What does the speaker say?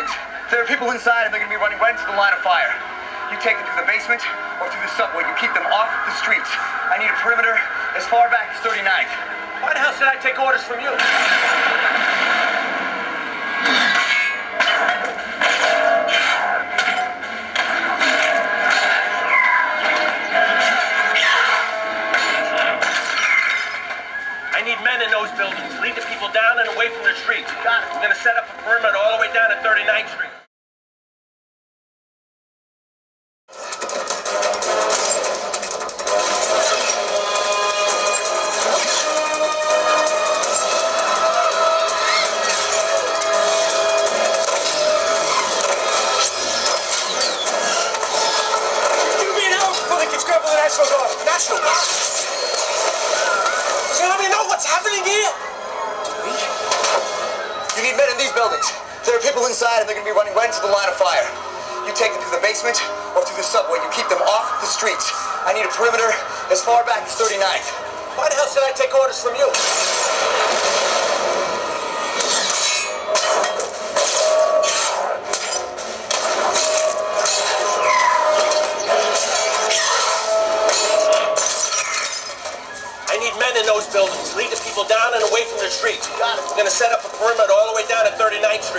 buildings. There are people inside and they're going to be running right into the line of fire. You take them through the basement or through the subway. You keep them off the streets. I need a perimeter as far back as 39th. Why the hell should I take orders from you? I need men in those buildings. Lead the people down and away from the streets. Got it. We're going to set up a perimeter all the way down to 39th Street. National. So let me know what's happening here. You need men in these buildings. There are people inside and they're going to be running right into the line of fire. You take them through the basement or through the subway. You keep them off the streets. I need a perimeter as far back as 39th. Why the hell should I take orders from you? Men in those buildings. Lead the people down and away from the streets. Got it. We're going to set up a perimeter all the way down to 39th Street.